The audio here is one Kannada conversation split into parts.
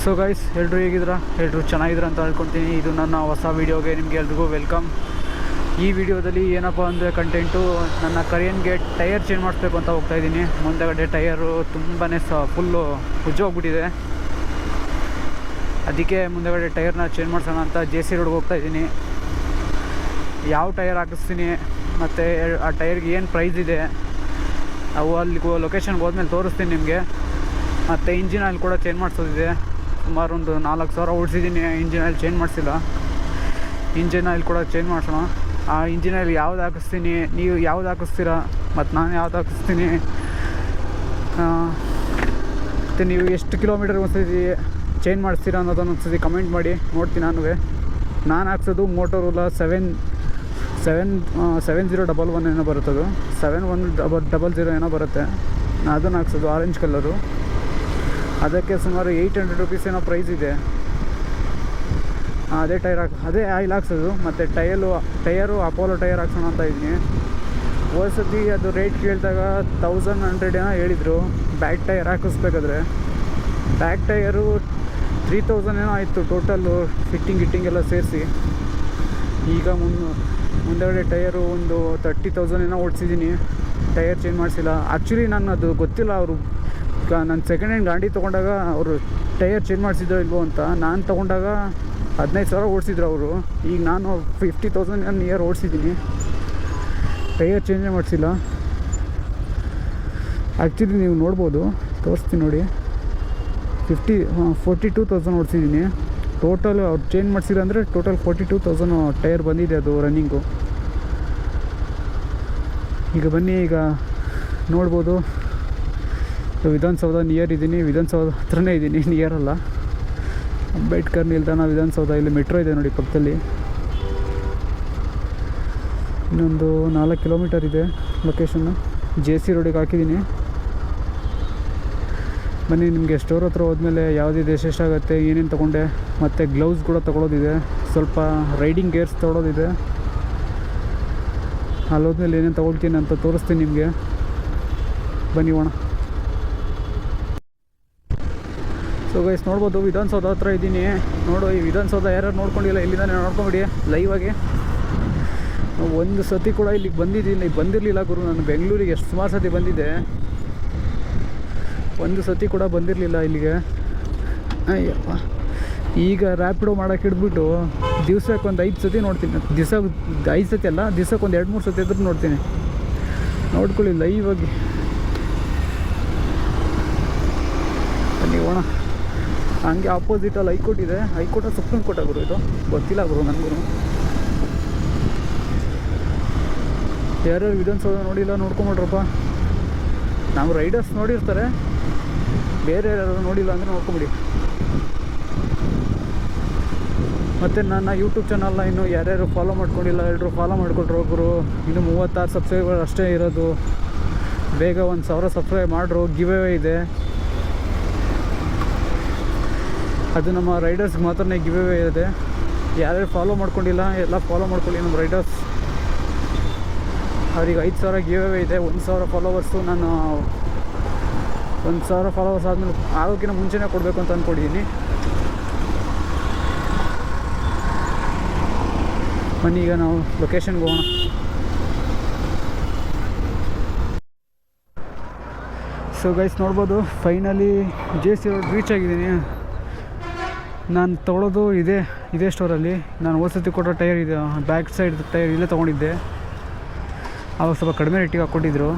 ಸೊ ಗೈಸ್, ಎಲ್ಲರೂ ಹೇಗಿದ್ದೀರಾ? ಎಲ್ಲರೂ ಚೆನ್ನಾಗಿದ್ದೀರ ಅಂತ ಹೇಳ್ಕೊತೀನಿ. ಇದು ನನ್ನ ಹೊಸ ವೀಡಿಯೋಗೆ ನಿಮಗೆ ಎಲ್ರಿಗೂ ವೆಲ್ಕಮ್. ಈ ವಿಡಿಯೋದಲ್ಲಿ ಏನಪ್ಪ ಅಂದರೆ ಕಂಟೆಂಟು, ನನ್ನ ಕರಿಯನ್ಗೆ ಟೈರ್ ಚೇಂಜ್ ಮಾಡಿಸ್ಬೇಕು ಅಂತ ಹೋಗ್ತಾಯಿದ್ದೀನಿ. ಮುಂದೆಗಡೆ ಟೈರು ತುಂಬಾ ಫುಲ್ಲು ಉಜ್ಜೋಗ್ಬಿಟ್ಟಿದೆ. ಅದಕ್ಕೆ ಮುಂದೆಗಡೆ ಟೈರ್ನ ಚೇಂಜ್ ಮಾಡಿಸೋಣ ಅಂತ JC ರೋಡ್ಗೆ ಹೋಗ್ತಾಯಿದ್ದೀನಿ. ಯಾವ ಟೈರ್ ಹಾಕಿಸ್ತೀನಿ ಮತ್ತು ಆ ಟೈರ್ಗೆ ಏನು ಪ್ರೈಸ್ ಇದೆ ಅವು ಅಲ್ಲಿ ಲೊಕೇಶನ್ಗೆ ಹೋದ್ಮೇಲೆ ತೋರಿಸ್ತೀನಿ ನಿಮಗೆ. ಮತ್ತು ಇಂಜಿನ್ ಆಯಿಲ್ ಕೂಡ ಚೇಂಜ್ ಮಾಡಿಸೋದಿದೆ. ಸುಮಾರು ಒಂದು 4,000 ಓಡಿಸಿದ್ದೀನಿ, ಇಂಜಿನ್ ಆಯಿಲ್ ಚೇಂಜ್ ಮಾಡಿಸಿಲ್ಲ. ಇಂಜಿನ್ ಆಯಿಲ್ ಕೂಡ ಚೇಂಜ್ ಮಾಡಿಸೋಣ. ಆ ಇಂಜಿನ್ ಆಯಿಲ್ ಯಾವ್ದು ಹಾಕಿಸ್ತೀನಿ, ನೀವು ಯಾವ್ದು ಹಾಕಿಸ್ತೀರಾ ಮತ್ತು ನಾನು ಯಾವ್ದು ಹಾಕಿಸ್ತೀನಿ, ಮತ್ತು ನೀವು ಎಷ್ಟು ಕಿಲೋಮೀಟರ್ ಒಂದ್ಸತಿ ಚೇಂಜ್ ಮಾಡಿಸ್ತೀರಾ ಅನ್ನೋದನ್ನು ಒಂದ್ಸತಿ ಕಮೆಂಟ್ ಮಾಡಿ ನೋಡ್ತೀನಿ. ನಾನು ಹಾಕ್ಸೋದು ಮೋಟೋರೋಲಾ 7011 ಏನೋ ಬರುತ್ತದು, 7100 ಏನೋ ಬರುತ್ತೆ. ಅದನ್ನು ಹಾಕ್ಸೋದು ಆರೆಂಜ್ ಕಲರು. ಅದಕ್ಕೆ ಸುಮಾರು 800 ರುಪೀಸ್ ಏನೋ ಪ್ರೈಸ್ ಇದೆ. ಅದೇ ಆಯಿಲ್ ಹಾಕ್ಸೋದು. ಮತ್ತು ಟೈರು ಅಪೋಲೋ ಟೈರ್ ಹಾಕ್ಸೋಣ ಅಂತ ಇದ್ದೀನಿ. ಹೋದ್ಸತಿ ಅದು ರೇಟ್ ಕೇಳಿದಾಗ 1100 ಏನೋ ಹೇಳಿದರು ಬ್ಯಾಕ್ ಟೈರ್ ಹಾಕಿಸ್ಬೇಕಾದ್ರೆ. ಬ್ಯಾಕ್ ಟೈರು 3000 ಏನೋ ಆಯಿತು ಟೋಟಲ್ಲು, ಗಿಟ್ಟಿಂಗ್ ಎಲ್ಲ ಸೇರಿಸಿ. ಈಗ ಮುಂದೆಗಡೆ ಟೈರು ಒಂದು 30,000 ಏನೋ ಓಡಿಸಿದ್ದೀನಿ, ಟೈರ್ ಚೇಂಜ್ ಮಾಡಿಸಿಲ್ಲ. ಆ್ಯಕ್ಚುಲಿ ನಾನು ಅದು ಗೊತ್ತಿಲ್ಲ, ಅವರು ನಾನು ಸೆಕೆಂಡ್ ಹ್ಯಾಂಡ್ ಗಾಡಿ ತೊಗೊಂಡಾಗ ಅವರು ಟೈರ್ ಚೇಂಜ್ ಮಾಡಿಸಿದ್ರು ಇಲ್ವೋ ಅಂತ. ನಾನು ತೊಗೊಂಡಾಗ 15,000 ಓಡಿಸಿದ್ರು ಅವರು. ಈಗ ನಾನು 50,000 ನಿಯರ್ ಓಡಿಸಿದ್ದೀನಿ, ಟೈರ್ ಚೇಂಜೇ ಮಾಡಿಸಿಲ್ಲ. ಆ್ಯಕ್ಚುಲಿ ನೀವು ನೋಡ್ಬೋದು, ತೋರಿಸ್ತೀನಿ ನೋಡಿ, 42,000 ಓಡಿಸಿದ್ದೀನಿ ಟೋಟಲ್. ಅವ್ರು ಚೇಂಜ್ ಮಾಡಿಸಿಲ್ಲ ಅಂದರೆ ಟೋಟಲ್ 42,000 ಟೈರ್ ಬಂದಿದೆ ಅದು ರನ್ನಿಂಗು. ಈಗ ಬನ್ನಿ, ಈಗ ನೋಡ್ಬೋದು ವಿಧಾನಸೌಧ ನಿಯರ್ ಇದ್ದೀನಿ. ವಿಧಾನಸೌಧ ಹತ್ರನೇ ಇದ್ದೀನಿ, ನಿಯರಲ್ಲ. ಅಂಬೇಡ್ಕರ್ ನಿಲ್ದಾಣ, ವಿಧಾನಸೌಧ, ಇಲ್ಲಿ ಮೆಟ್ರೋ ಇದೆ ನೋಡಿ ಪಕ್ಕದಲ್ಲಿ. ಇನ್ನೊಂದು 4 ಕಿಲೋಮೀಟರ್ ಇದೆ ಲೊಕೇಶನ್ನು. JC ರೋಡಿಗೆ ಹಾಕಿದ್ದೀನಿ. ಬನ್ನಿ, ನಿಮಗೆ ಸ್ಟೋರ್ ಹತ್ರ ಹೋದ್ಮೇಲೆ ಯಾವುದಿದೆ, ಎಷ್ಟಾಗುತ್ತೆ, ಏನೇನು ತೊಗೊಂಡೆ, ಮತ್ತು ಗ್ಲೌಸ್ ಕೂಡ ತೊಗೊಳೋದಿದೆ, ಸ್ವಲ್ಪ ರೈಡಿಂಗ್ ಗೇರ್ಸ್ ತೊಗೊಳೋದಿದೆ. ಅಲ್ಲಿ ಹೋದ್ಮೇಲೆ ಏನೇನು ತೊಗೊಳ್ತೀನಿ ಅಂತ ತೋರಿಸ್ತೀನಿ ನಿಮಗೆ. ಬನ್ನಿ ಹೋಣ. ಸೊ ಗೈಸ್, ನೋಡ್ಬೋದು ವಿಧಾನಸೌಧ ಹತ್ರ ಇದ್ದೀನಿ. ಈ ವಿಧಾನಸೌಧ ಯಾರು ನೋಡ್ಕೊಂಡಿಲ್ಲ, ಇಲ್ಲಿಂದ ನೋಡ್ಕೊಂಬಿಡಿ ಲೈವಾಗಿ. ಒಂದು ಸತಿ ಕೂಡ ಇಲ್ಲಿಗೆ ಬಂದಿರಲಿಲ್ಲ ಗುರು. ನಾನು ಬೆಂಗಳೂರಿಗೆ ಎಷ್ಟು ಸುಮಾರು ಸತಿ ಬಂದಿದ್ದೆ, ಒಂದು ಸತಿ ಕೂಡ ಬಂದಿರಲಿಲ್ಲ ಇಲ್ಲಿಗೆ. ಅಯ್ಯಪ್ಪ, ಈಗ ರ್ಯಾಪಿಡೋ ಮಾಡೋಕ್ಕೆ ಹಿಡ್ಬಿಟ್ಟು ದಿವ್ಸಕ್ಕೆ ಒಂದು 5 ಸತಿ ನೋಡ್ತೀನಿ. 5 ಸತಿ ಅಲ್ಲ, ದಿವ್ಸಕ್ಕೆ ಒಂದು 2-3 ಸತಿ ಎದುರು ನೋಡ್ತೀನಿ. ನೋಡ್ಕೊಳ್ಳಿ ಲೈವಾಗಿ. ಅಲ್ಲಿ ಹೋಣ. ಹಂಗೆ ಆಪೋಸಿಟಲ್ಲಿ ಹೈಕೋರ್ಟ್ ಇದೆ. ಹೈಕೋರ್ಟ ಸುಪ್ರೀಂ ಕೋರ್ಟ್ ಗುರು, ಇದು ಗೊತ್ತಿಲ್ಲ ಗುರು ನನಗೂ. ಯಾರ್ಯಾರು ವಿಧಾನಸೌಧ ನೋಡಿಲ್ಲ ನೋಡ್ಕೊಂಬಿಡ್ರಪ್ಪ. ನಾವು ರೈಡರ್ಸ್ ನೋಡಿರ್ತಾರೆ, ಬೇರೆ ಯಾರು ನೋಡಿಲ್ಲ ಅಂದರೆ ನೋಡ್ಕೊಂಬಿಡಿ. ಮತ್ತು ನನ್ನ ಯೂಟ್ಯೂಬ್ ಚಾನಲ್ನ ಇನ್ನೂ ಯಾರ್ಯಾರು ಫಾಲೋ ಮಾಡ್ಕೊಂಡಿಲ್ಲ ಎಲ್ಲರೂ ಫಾಲೋ ಮಾಡ್ಕೊಳ್ರು ಗುರು. ಇನ್ನೂ 36 ಸಬ್ಸ್ಕ್ರೈಬರ್ ಅಷ್ಟೇ ಇರೋದು. ಬೇಗ 1,000 ಸಬ್ಸ್ಕ್ರೈಬ್ ಮಾಡ್ರು. ಗಿವ್ ಅವೇ ಇದೆ, ಅದು ನಮ್ಮ ರೈಡರ್ಸ್ಗೆ ಮಾತ್ರ ಗಿವ್ ಅವೇ ಇದೆ. ಯಾರ್ಯಾರು ಫಾಲೋ ಮಾಡ್ಕೊಂಡಿಲ್ಲ ಎಲ್ಲ ಫಾಲೋ ಮಾಡ್ಕೊಳ್ಳಿ ನಮ್ಮ ರೈಡರ್ಸ್. ಅವ್ರಿಗೆ 5,000 ಗಿವ್ ಅವೇ ಇದೆ. 1,000 ಫಾಲೋವರ್ಸು ನಾನು 1,000 ಫಾಲೋವರ್ಸ್ ಆದಮೇಲೆ ಆಗೋಕ್ಕಿಂತ ಮುಂಚೆನೇ ಕೊಡಬೇಕು ಅಂತ ಅಂದ್ಕೊಂಡಿದ್ದೀನಿ. ಬನ್ನಿ, ಈಗ ನಾವು ಲೊಕೇಶನ್ಗೆ ಹೋಗೋಣ. ಸೊ ಗೈಸ್, ನೋಡ್ಬೋದು ಫೈನಲಿ JC ರೋಡ್ ರೀಚ್ ಆಗಿದ್ದೀನಿ. ನಾನು ತೊಗೊಳೋದು ಇದೇ ಸ್ಟೋರಲ್ಲಿ. ನಾನು ಹೋದ್ಸತಿ ಕೊಟ್ಟೋ ಟೈರ್ ಇದೆ, ಬ್ಯಾಕ್ ಸೈಡ್ ಟೈರ್ ಇಲ್ಲೇ ತೊಗೊಂಡಿದ್ದೆ. ಆವಾಗ ಸ್ವಲ್ಪ ಕಡಿಮೆ ರೇಟಿಗೆ ಹಾಕ್ಕೊಟ್ಟಿದ್ರು.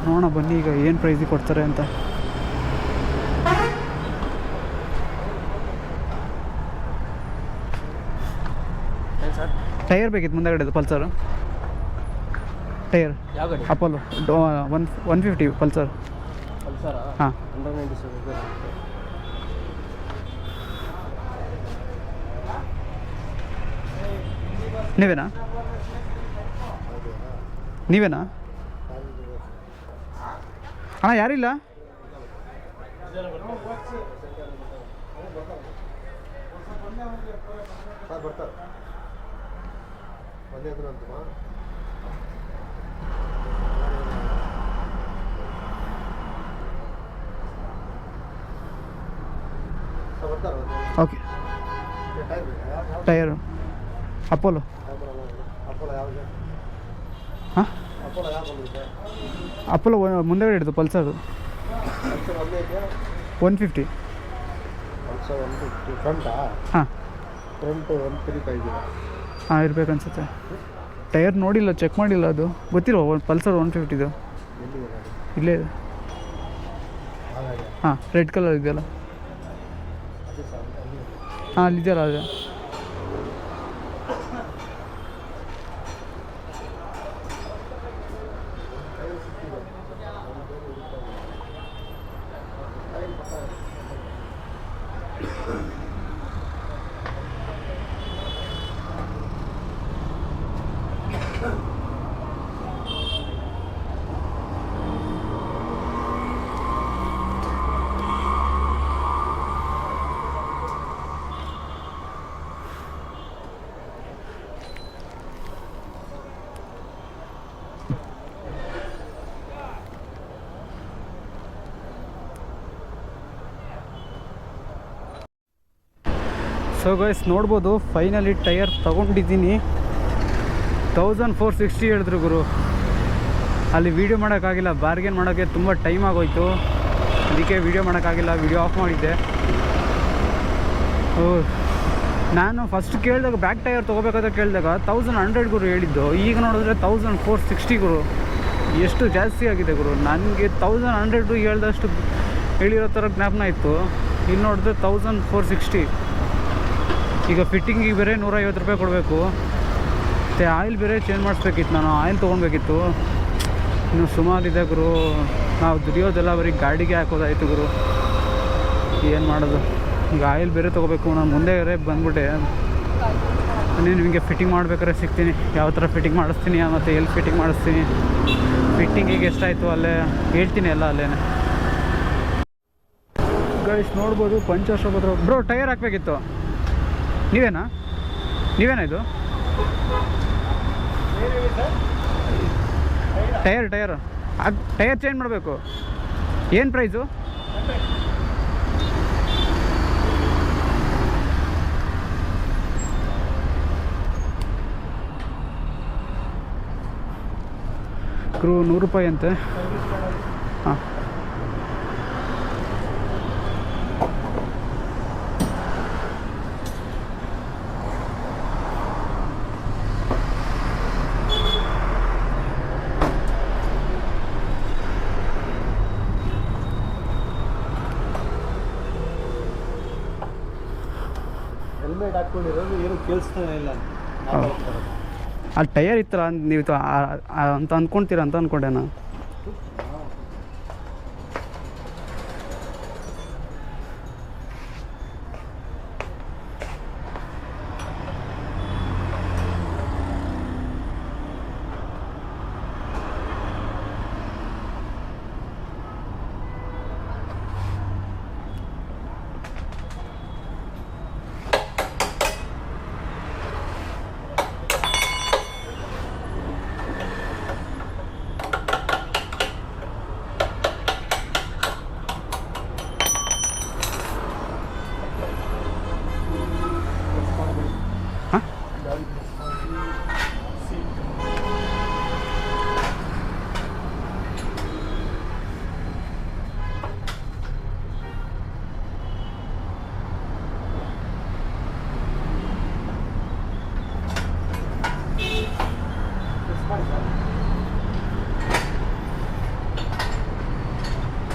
ನೋಡೋಣ ಬನ್ನಿ ಈಗ ಏನು ಪ್ರೈಸಿಗೆ ಕೊಡ್ತಾರೆ ಅಂತ. ಟೈರ್ ಬೇಕಿತ್ತು ಮುಂದೆಗಡೆದು ಪಲ್ಸರು ಟೈರ್. Apollo 150 Pulsar. ಹಾಂ, ನೀವೇನಾ ಅಣ್ಣ? ಯಾರಿಲ್ಲ? ಓಕೆ ಟೈರು ಅಪೋಲೋ ಹಾಂ ಅಪೋಲೋ ಮುಂದೆಗಡೆ ಹಿಡಿದು ಪಲ್ಸರು 150 ಹಾಂ ಹಾಂ ಇರ್ಬೇಕು ಅನ್ಸುತ್ತೆ. ಟೈರ್ ನೋಡಿಲ್ಲ, ಚೆಕ್ ಮಾಡಿಲ್ಲ, ಅದು ಗೊತ್ತಿಲ್ಲ. ಪಲ್ಸರ್ 150 ಇಲ್ಲೇ ಇದೆ. ಹಾಂ ರೆಡ್ ಕಲರ್ ಇದೆಯಲ್ಲ, ಹಾಂ ಅಲ್ಲಿದೆಯಲ್ಲ ಅದೇ. ಸೊ ಗೈಸ್ ನೋಡ್ಬೋದು, ಫೈನಲಿ ಟೈರ್ ತೊಗೊಂಡಿದ್ದೀನಿ. 1460 ಹೇಳಿದ್ರು ಗುರು. ಅಲ್ಲಿ ವೀಡಿಯೋ ಮಾಡೋಕ್ಕಾಗಿಲ್ಲ, ಬಾರ್ಗೇನ್ ಮಾಡೋಕ್ಕೆ ತುಂಬ ಟೈಮ್ ಆಗೋಯ್ತು. ಅದಕ್ಕೆ ವೀಡಿಯೋ ಮಾಡೋಕ್ಕಾಗಿಲ್ಲ, ವೀಡಿಯೋ ಆಫ್ ಮಾಡಿದ್ದೆ. ನಾನು ಫಸ್ಟ್ ಕೇಳಿದಾಗ ಬ್ಯಾಕ್ ಟೈರ್ ತೊಗೋಬೇಕಾದ್ರೆ ಕೇಳಿದಾಗ 1100 ಗುರು ಹೇಳಿದ್ದು. ಈಗ ನೋಡಿದ್ರೆ 1460 ಗುರು. ಎಷ್ಟು ಜಾಸ್ತಿ ಆಗಿದೆ ಗುರು. ನನಗೆ 1100 ಹೇಳ್ದಷ್ಟು ಹೇಳಿರೋ ಥರ ಜ್ಞಾಪನ ಇತ್ತು. ಇಲ್ಲಿ ನೋಡಿದ್ರೆ 1460. ಈಗ ಫಿಟ್ಟಿಂಗಿಗೆ ಬೇರೆ 150 ರೂಪಾಯಿ ಕೊಡಬೇಕು. ಮತ್ತು ಆಯಿಲ್ ಬೇರೆ ಚೇಂಜ್ ಮಾಡಿಸ್ಬೇಕಿತ್ತು. ನಾನು ಆಯಿಲ್ ತೊಗೊಳ್ಬೇಕಿತ್ತು. ಇನ್ನು ಸುಮಾರಿದೆ ಗುರು. ನಾವು ದುಡಿಯೋದೆಲ್ಲ ಬರೀ ಗಾಡಿಗೆ ಹಾಕೋದಾಯಿತು ಗುರು. ಏನು ಮಾಡೋದು, ಈಗ ಆಯಿಲ್ ಬೇರೆ ತೊಗೋಬೇಕು. ನಾನು ಮುಂದೆ ಬಂದ್ಬಿಟ್ಟೆ. ನಾನು ನಿಮಗೆ ಫಿಟ್ಟಿಂಗ್ ಮಾಡ್ಬೇಕಾದ್ರೆ ಸಿಗ್ತೀನಿ, ಯಾವ ಥರ ಫಿಟ್ಟಿಂಗ್ ಮಾಡಿಸ್ತೀನಿ ಮತ್ತು ಎಲ್ಲಿ ಫಿಟ್ಟಿಂಗ್ ಮಾಡಿಸ್ತೀನಿ, ಫಿಟ್ಟಿಂಗಿಗೆ ಎಷ್ಟಾಯಿತು ಅಲ್ಲೇ ಹೇಳ್ತೀನಿ ಎಲ್ಲ ಅಲ್ಲೇ. ಗೈಸ್ ನೋಡ್ಬೋದು ಪಂಚರ್ಸ್ ಬ್ರೋ ಟೈರ್ ಹಾಕಬೇಕಿತ್ತು. ನೀವೇನಾ ಇದು ಟೈರ್ ಚೇಂಜ್ ಮಾಡಬೇಕು. ಏನು ಪ್ರೈಸು? ಕ್ರೂ 100 ರೂಪಾಯಿ ಅಂತೆ. ಹಾಂ ಹೆಲ್ಮೆಟ್ ಹಾಕ್ಕೊಂಡಿರೋದು ಏನು ಕೇಳಿಸ್ತಾನೆ ಇಲ್ಲ. ಅಲ್ಲಿ ಟೈರ್ ಇತ್ತಲ್ಲ, ನೀವು ಅಂತ ಅಂದ್ಕೊಳ್ತೀರ ಅಂತ ಅಂದ್ಕೊಂಡೆ ನಾನು.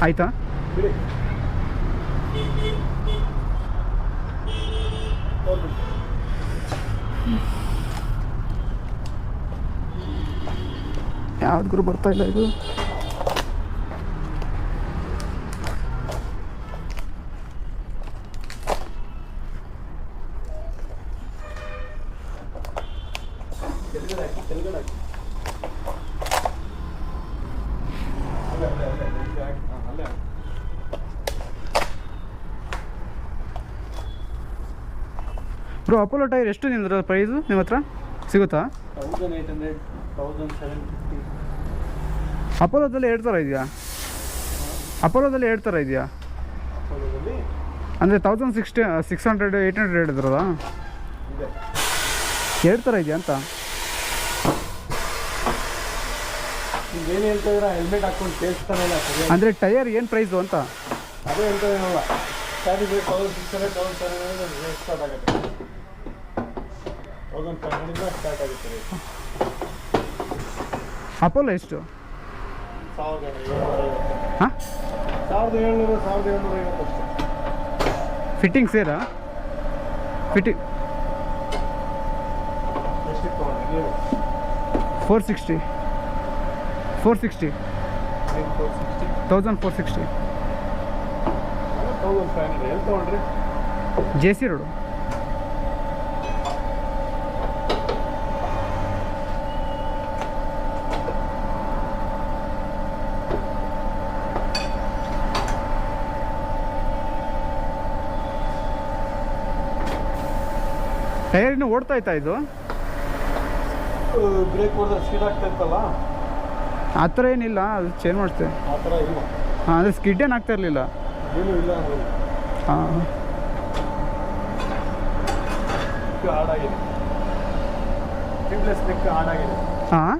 ಆಯಿತಾ? ಯಾವ್ದು ಗುರು ಬರ್ತಾ ಇಲ್ಲ ಇದು. ಬ್ರೋ ಅಪೋಲೋ ಟೈರ್ ಎಷ್ಟು ನಿಂದ್ರ ಪ್ರೈಸು ನಿಮ್ಮ ಹತ್ರ ಸಿಗುತ್ತಾ? 1800, 1750. ಅಪೋಲೋದಲ್ಲಿ 2 ಥರ ಇದೆಯಾ? ಅಪೋಲೋದಲ್ಲಿ 2 ಥರ ಇದೆಯಾ? ಅಪೋಲೋದಲ್ಲಿ ಅಂದರೆ 1600 800 ಹೇಳಿದ್ರಲ್ಲ, ಇದೆ ಎರಡು ಥರ ಇದೆಯಾ ಅಂತ. ಏನು ಹೇಳ್ತಾ ಇದ್ದೀರಾ, ಹೆಲ್ಮೆಟ್ ಹಾಕ್ಕೊಂಡು ಕೇಳಿಸ್ತಾನೆ ಇಲ್ಲ ಸರಿಯಾಗಿ. ಅಂದರೆ ಟೈರ್ ಏನು ಪ್ರೈಸು ಅಂತ. ಅದೇ ಹೇಳ್ತಾ ಇದ್ದೀನಲ್ಲ, ಸ್ಟಾರ್ಟಿಂಗ್ 1600 1700 ಸ್ಟಾರ್ಟ್ ಆಗುತ್ತೆ. 1500 ಸ್ಟಾರ್ಟ್ ಆಗುತ್ತೆ ರೇಟ್. ಅಪೋಲೋ ಎಷ್ಟು? 1750. ಹಾಂ, 1750 ಅಷ್ಟೇ. ಫಿಟ್ಟಿಂಗ್ ಸೇರಾ? ಫಿಟ್ಟಿಂಗ್ ಎಷ್ಟಕ್ಕೆ ತೊಗೊಂಡ್ರಿ ನೀವು? 460 460 1460 1500 ಎಲ್ಲಿ ತೊಗೊಂಡ್ರಿ? J C road. ಟೈರ್ ಇನ್ನೂ ಓಡ್ತಾ ಇತ್ತಾ ಇದು? ಬ್ರೇಕ್ ಹೊಡೆದ್ರೆ ಸ್ಪೀಡ್ ಆಗ್ತಾ ಇತ್ತಲ್ಲ, ಆ ಥರ ಏನಿಲ್ಲ, ಅದು ಚೇಂಜ್ ಮಾಡ್ತೇವೆ. ಆ ಥರ ಇಲ್ಲ. ಹಾಂ, ಅಂದರೆ ಸ್ಕಿಡ್ ಏನು ಆಗ್ತಾ ಇರಲಿಲ್ಲ. ಏನೂ ಇಲ್ಲ ಅಂದ್ರೆ ಹಾಂ, ಹಾಡಾಗಿದೆ. Tubeless neck ಹಾಡಾಗಿದೆ. ಹಾಂ,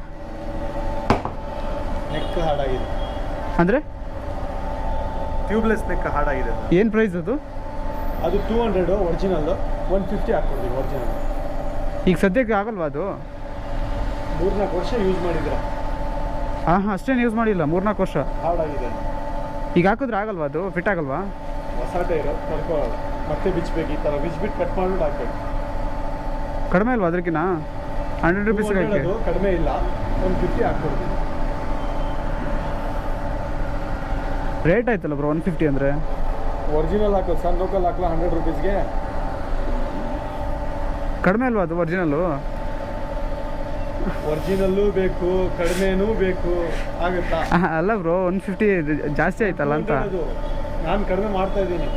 ನೆಕ್ ಹಾಡಾಗಿದೆ. ಅಂದರೆ ಟ್ಯೂಬ್ಲೆಸ್ ನೆಕ್ ಹಾಡಾಗಿದೆ. ಏನು ಪ್ರೈಸ್ ಅದು? ಅದು 200 ಒರಿಜಿನಲ್ಲು, 150 ಹಾಕ್ಕೊಡ್ತೀವಿ ಒರಿಜಿನಲ್. ಈಗ ಸದ್ಯಕ್ಕೆ ಆಗಲ್ವಾ ಅದು? 3-4 ವರ್ಷ ಯೂಸ್ ಮಾಡಿದ್ರೆ ಹಾಂ ಹಾಂ, ಅಷ್ಟೇನು ಯೂಸ್ ಮಾಡಿಲ್ಲ, 3-4 ವರ್ಷ. ಹಾಡಾಗಿದೆ. ಈಗ ಹಾಕಿದ್ರೆ ಆಗಲ್ವಾ ಅದು? ಫಿಟ್ ಆಗಲ್ವಾ? ಹೊಸ ಟೈರು ಕರ್ಕೊಳ್ಳೋದು, ಮತ್ತೆ ಬಿಚ್ಚಬೇಕು. ಈ ಥರ ಬಿಚ್ಚಿಬಿಟ್ಟು ಕಟ್ ಮಾಡಿಬಿಟ್ಟು ಹಾಕ್ಬೇಕು. ಕಡಿಮೆ ಅಲ್ವಾ ಅದಕ್ಕಿಂತ? 100 ರುಪೀಸ್ ಹಾಕಿ. ಕಡಿಮೆ ಇಲ್ಲ, 150 ಹಾಕ್ಕೊಡ್ತೀವಿ. ರೇಟ್ ಆಯ್ತಲ್ಲ ಬ್ರೋ 150 ಅಂದರೆ. ಒರಿಜಿನಲ್ ಹಾಕೋದು ಸರ್, ಲೋಕಲ್ ಹಾಕಲ್ಲ 100 ರುಪೀಸ್ಗೆ. ಕಡಿಮೆ ಅಲ್ವಾ ಅದು ಒರಿಜಿನಲ್ಲು? ಒರಿಜಿನಲ್ಲೂ ಬೇಕು, ಕಡಿಮೆನೂ ಬೇಕು, ಆಗುತ್ತಾ? ಅಲ್ಲ ಬ್ರೋ, 150 ಜಾಸ್ತಿ ಆಯ್ತಲ್ಲ ಅಂತ. ನಾನು ಕಡಿಮೆ ಮಾಡ್ತಾ ಇದ್ದೀನಿ.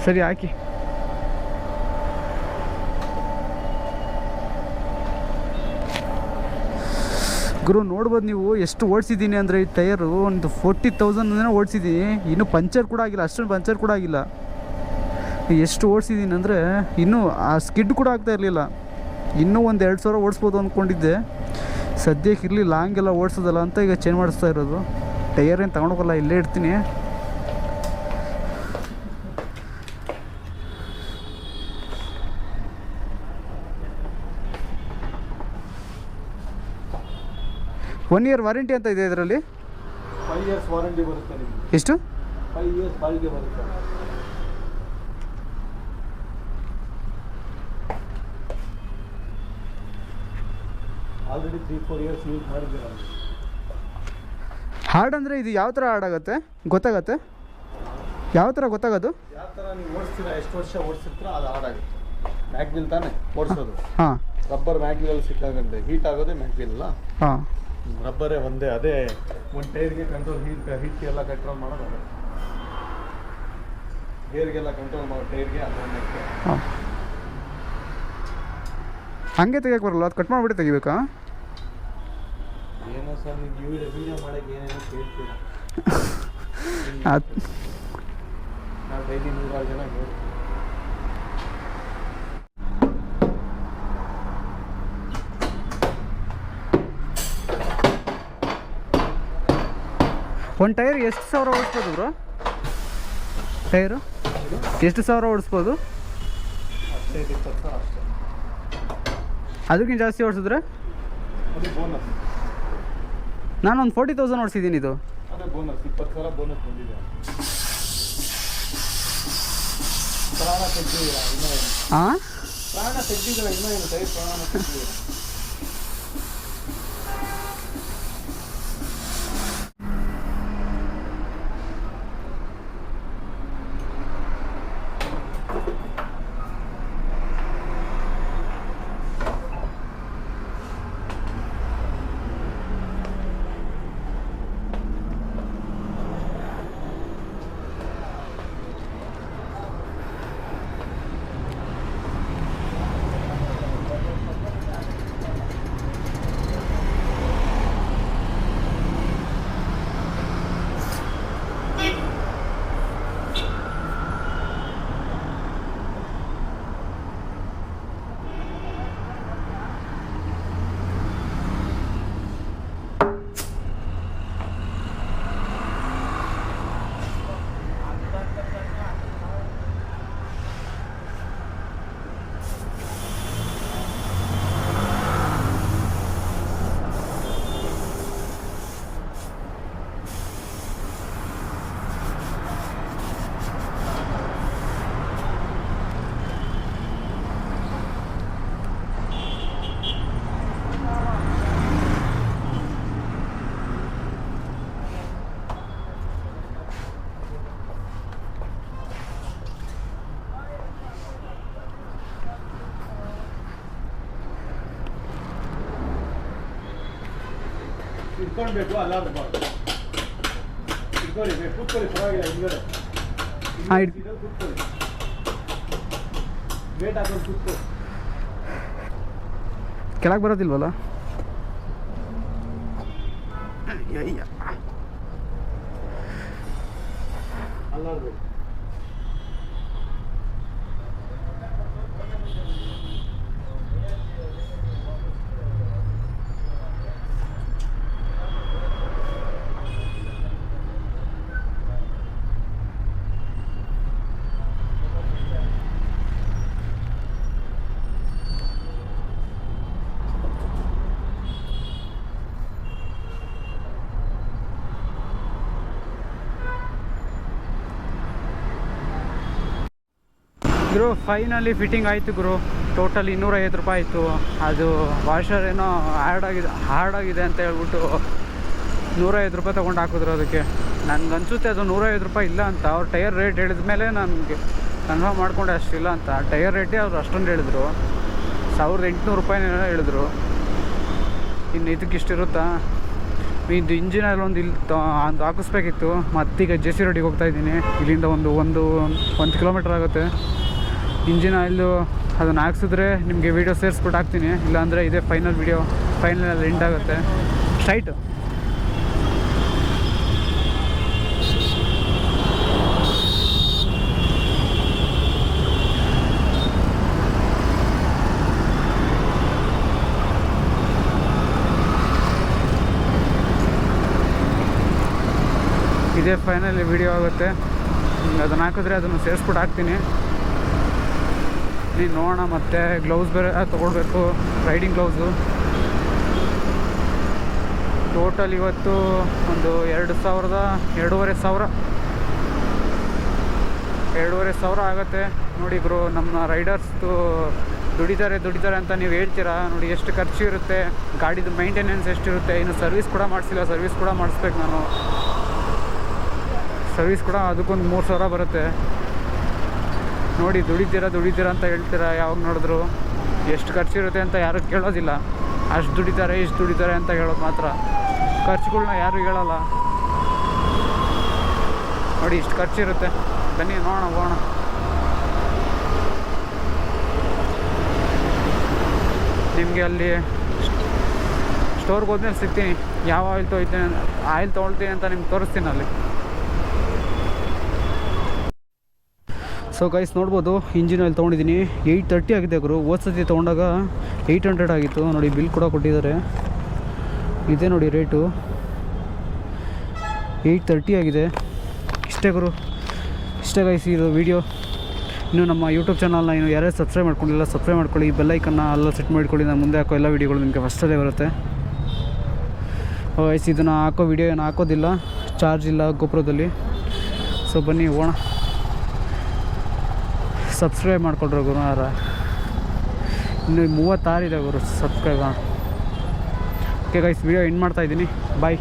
ಸರಿ ಹಾಕಿ. ಗುರು ನೋಡ್ಬೋದು ನೀವು ಎಷ್ಟು ಓಡಿಸಿದ್ದೀನಿ ಅಂದರೆ, ಈ ಟೈರು ಒಂದು 40,000 ಓಡಿಸಿದ್ದೀನಿ. ಇನ್ನೂ ಪಂಚರ್ ಕೂಡ ಆಗಿಲ್ಲ, ಅಷ್ಟೊಂದು ಪಂಚರ್ ಕೂಡ ಆಗಿಲ್ಲ. ಎಷ್ಟು ಓಡಿಸಿದ್ದೀನಿ ಅಂದರೆ, ಇನ್ನೂ ಆ ಸ್ಕಿಡ್ ಕೂಡ ಆಗ್ತಾ ಇರಲಿಲ್ಲ. ಇನ್ನೂ ಒಂದು 2,000 ಓಡಿಸ್ಬೋದು ಅಂದ್ಕೊಂಡಿದ್ದೆ. ಸದ್ಯಕ್ಕೆ ಇರಲಿ, ಲಾಂಗ್ ಎಲ್ಲ ಓಡಿಸೋದಲ್ಲ ಅಂತ ಈಗ ಚೇಂಜ್ ಮಾಡಿಸ್ತಾ ಇರೋದು. ಟೈರ್ ಏನು ತಗೊಂಡೋಗಲ್ಲ, ಇಲ್ಲೇ ಇಡ್ತೀನಿ. ಒನ್ ಇಯರ್ ವಾರಂಟಿ ಅಂತ ಇದೆ ಇದರಲ್ಲಿ. 5 years ವಾರಂಟಿ ಬರುತ್ತೆ ನಿಮಗೆ. ಎಷ್ಟು? 5 years ಬಾಳಿಗೆ ಬರುತ್ತೆ. ಆಲ್ರೆಡಿ 3-4 years ಯೂಸ್ ಮಾಡಿದ್ದೀರ. ಹಾರ್ಡ್ ಅಂದರೆ ಇದು ಯಾವ ಥರ ಹಾರ್ಡ್ ಆಗುತ್ತೆ ಗೊತ್ತಾಗತ್ತೆ? ಯಾವ ಥರ ಗೊತ್ತಾಗೋದು? ಯಾವ ಥರ ನೀವು ಓಡಿಸ್ತೀರಾ, ಎಷ್ಟು ವರ್ಷ ಓಡಿಸಿರ್ತೀರ ಅದು ಹಾಡಾಗುತ್ತೆ. ಮ್ಯಾಗ್ವಿಲ್ ತಾನೇ ಓಡಿಸೋದು. ಹಾಂ, ರಬ್ಬರ್ ಮ್ಯಾಗ್ವಿಲಲ್ಲಿ ಸಿಕ್ಕಾಗಂತೆ ಹೀಟ್ ಆಗೋದೇ ಮ್ಯಾಗ್ವಿಲ್ ಅಲ್ಲ. ಹಾಂ, ರಬ್ಬರೇ ಒಂದೇ. ಅದೇ ಒಂದು ಟೈರ್ಗೆ ಕಂಟ್ರೋಲ್, ಹೀಟ್ ಎಲ್ಲ ಕಂಟ್ರೋಲ್ ಮಾಡೋದು ಅದೇ. ಗೇರ್ಗೆಲ್ಲ ಕಂಟ್ರೋಲ್ ಮಾಡೋ ಟೈರ್ಗೆ ಅದೊಂದು. ಹಾಂ, ಹಂಗೆ ತೆಗಿಯೋಕೆ ಬರಲ್ಲ, ಅದು ಕಟ್ ಮಾಡಿಬಿಟ್ಟು ತೆಗಿಬೇಕಾ? ಏನೋ ಸರ್, ನೀವು ವೀಡಿಯೋ ಮಾಡೋಕ್ಕೆ ಏನೇನೋ ಕೇಳ್ತೀರಾ. ಅದು ನಾವು ಡೈಲಿ 100 ಜನ ಹೇಳ್ತೀವಿ. ಒಂದು ಟೈರ್ ಎಷ್ಟು ಸಾವಿರ ಓಡಿಸ್ಬೋದು ಬ್ರೋ? ಟೈರು ಎಷ್ಟು ಸಾವಿರ ಓಡಿಸ್ಬೋದು? 15-20 ಅಷ್ಟೇ. ಅದಕ್ಕಿಂತ ಜಾಸ್ತಿ ಓಡಿಸಿದ್ರೆ? ಅದೇ ಬೋನಸ್. ನಾನೊಂದು 40,000 ಓಡಿಸಿದ್ದೀನಿ ಇದು. ಅದೇ ಬೋನಸ್, 20,000 ಬೋನಸ್ ಬಂದಿದೆ. ಪ್ರಾಣ ತೆಗ್ದಿದ್ದೀರಾ ಇನ್ನೂ ಏನು? ಹಾಂ, ಪ್ರಾಣ ತೆಗ್ದಿದ್ದೀರಾ ಇನ್ನೂ ಏನು? ಟೈರ್ ಪ್ರಾಣ ತೆಗ್ದಿದ್ದೀರಾ. ಇಟ್ಕೊಳ್ಬೇಕು ಅಲ್ಲಾಡಬಾರ್ದು. ಇಟ್ಕೊಳ್ಳಿ ಕೂತ್ಕೊಳ್ಳಿ ಪರವಾಗಿಲ್ಲ ಹಿಂದ್ಗಡೆ ಕೂತ್ಕೊಳ್ಳಿ ವೇಟ್ ಹಾಕೊಂಡು ಕೂತ್ಕೊಳ್ಳಿ. ಕೆಳಗೆ ಬರೋದಿಲ್ವಲ್ಲ? ಅಲ್ಲಾಡಬೇಕು. ಗುರು ಫೈನಲಿ ಫಿಟ್ಟಿಂಗ್ ಆಯಿತು ಗುರು. ಟೋಟಲ್ 250 ರೂಪಾಯಿ ಆಯಿತು. ಅದು ವಾಷರ್ ಏನೋ ಹಾರ್ಡಾಗಿದೆ ಅಂತ ಹೇಳ್ಬಿಟ್ಟು 150 ರೂಪಾಯಿ ತೊಗೊಂಡು ಹಾಕಿದ್ರು ಅದಕ್ಕೆ. ನನಗನ್ಸುತ್ತೆ ಅದು 150 ರೂಪಾಯಿ ಇಲ್ಲ ಅಂತ. ಅವ್ರು ಟೈರ್ ರೇಟ್ ಹೇಳಿದ ಮೇಲೆ ನನಗೆ ಕನ್ಫರ್ಮ್ ಮಾಡ್ಕೊಂಡೆ ಅಷ್ಟಿಲ್ಲ ಅಂತ. ಟೈರ್ ರೇಟೇ ಅವ್ರು ಅಷ್ಟೊಂದು ಹೇಳಿದ್ರು, 1800 ರೂಪಾಯಿನೇನೋ ಹೇಳಿದ್ರು. ಇನ್ನು ಇದಕ್ಕೆ ಇಷ್ಟಿರುತ್ತಾ? ಇದು ಇಂಜಿನಲ್ಲಿ ಒಂದು ಒಂದು ಹಾಕಿಸ್ಬೇಕಿತ್ತು. ಮತ್ತೀಗ JC ರೋಡಿಗೆ ಹೋಗ್ತಾಯಿದ್ದೀನಿ. ಇಲ್ಲಿಂದ ಒಂದು ಕಿಲೋಮೀಟ್ರ್ ಆಗುತ್ತೆ. ಇಂಜಿನ್ ಆಯಿಲು ಅದನ್ನು ಹಾಕ್ಸಿದ್ರೆ ನಿಮಗೆ ವೀಡಿಯೋ ಸೇರಿಸ್ಬಿಟ್ಟು ಹಾಕ್ತೀನಿ. ಇಲ್ಲಾಂದರೆ ಇದೇ ಫೈನಲ್ ಎಂಡ್ ಆಗುತ್ತೆ. ಸ್ಟ್ರೈಟು ಇದೇ ಫೈನಲ್ ವಿಡಿಯೋ ಆಗುತ್ತೆ. ಅದನ್ನು ಹಾಕಿದ್ರೆ ಅದನ್ನು ಸೇರಿಸ್ಬಿಟ್ಟು ಹಾಕ್ತೀನಿ. ನೀನು ನೋಡೋಣ. ಮತ್ತು ಗ್ಲೌಸ್ ಬೇರೆ ತೊಗೊಳ್ಬೇಕು, ರೈಡಿಂಗ್ ಗ್ಲೌಸು. ಟೋಟಲ್ ಇವತ್ತು ಒಂದು 2,500 ಆಗುತ್ತೆ. ನೋಡಿ ಬ್ರೋ, ನಮ್ಮ ರೈಡರ್ಸ್ದು ದುಡಿತಾರೆ ಅಂತ ನೀವು ಹೇಳ್ತೀರಾ. ನೋಡಿ ಎಷ್ಟು ಖರ್ಚು ಇರುತ್ತೆ, ಗಾಡಿದು ಮೈಂಟೆನೆನ್ಸ್ ಎಷ್ಟಿರುತ್ತೆ. ಇನ್ನು ಸರ್ವಿಸ್ ಕೂಡ ಮಾಡಿಸಿಲ್ಲ, ಸರ್ವಿಸ್ ಕೂಡ ಮಾಡಿಸ್ಬೇಕು ನಾನು. ಸರ್ವಿಸ್ ಕೂಡ ಅದಕ್ಕೊಂದು 3,000 ಬರುತ್ತೆ. ನೋಡಿ ದುಡಿತೀರಾ ಅಂತ ಹೇಳ್ತೀರಾ. ಯಾವಾಗ ನೋಡಿದ್ರು ಎಷ್ಟು ಖರ್ಚಿರುತ್ತೆ ಅಂತ ಯಾರು ಕೇಳೋದಿಲ್ಲ. ಅಷ್ಟು ದುಡಿತಾರೆ ಅಂತ ಹೇಳೋದು ಮಾತ್ರ. ಖರ್ಚುಗಳ್ನ ಯಾರು ಹೇಳೋಲ್ಲ. ನೋಡಿ ಇಷ್ಟು ಖರ್ಚಿರುತ್ತೆ. ಬನ್ನಿ ಹೋಗೋಣ. ನಿಮಗೆ ಅಲ್ಲಿ ಸ್ಟೋರ್ಗೆ ಹೋದ್ಮೇಲೆ ಸಿಗ್ತೀನಿ. ಯಾವ ಆಯಿಲ್ ತೊಗೊಳ್ತೀನಿ ಅಂತ ನಿಮ್ಗೆ ತೋರಿಸ್ತೀನಿ ಅಲ್ಲಿ. ಸೊ ಗೈಸ್ ನೋಡ್ಬೋದು, ಇಂಜಿನ್ ಆಯಿಲ್ ತೊಗೊಂಡಿದ್ದೀನಿ. 830 ಆಗಿದೆ ಗುರು. ಸತಿ ತೊಗೊಂಡಾಗ 800 ಆಗಿತ್ತು. ನೋಡಿ ಬಿಲ್ ಕೂಡ ಕೊಟ್ಟಿದ್ದಾರೆ. ಇದೇ ನೋಡಿ ರೇಟು 830 ಆಗಿದೆ. ಇಷ್ಟೇ ಗುರು, ಇಷ್ಟೇ ಗೈಸ್ ಇದು ವೀಡಿಯೋ. ಇನ್ನು ನಮ್ಮ ಯೂಟ್ಯೂಬ್ ಚಾನಲ್ನ ಯಾರ್ಯಾರು ಸಬ್ಸ್ಕ್ರೈಬ್ ಮಾಡ್ಕೊಂಡಿಲ್ಲ ಸಬ್ಸ್ಕ್ರೈಬ್ ಮಾಡ್ಕೊಳ್ಳಿ. ಬೆಲ್ಲೈಕನ್ನ ಎಲ್ಲ ಸೆಟ್ ಮಾಡ್ಕೊಳ್ಳಿ. ನಾನು ಮುಂದೆ ಹಾಕೋ ಎಲ್ಲ ವೀಡಿಯೋಗಳು ನಿಮಗೆ ಫಸ್ಟಲ್ಲೇ ಬರುತ್ತೆ. ಗೈಸ್ ಇದನ್ನು ಹಾಕೋ ವೀಡಿಯೋ ಏನು ಹಾಕೋದಿಲ್ಲ, ಚಾರ್ಜ್ ಇಲ್ಲ ಗೋಪುರದಲ್ಲಿ. ಸೊ ಬನ್ನಿ ಹೋಗೋಣ. ಸಬ್ಸ್ಕ್ರೈಬ್ ಮಾಡ್ಕೊಳ್ರಿ ಗುರು. ಇನ್ನು 36 ಇದೆ ಗುರು subscribe. Okay guys, video end ಮಾಡ್ತಾಯಿದ್ದೀನಿ. ಬಾಯ್.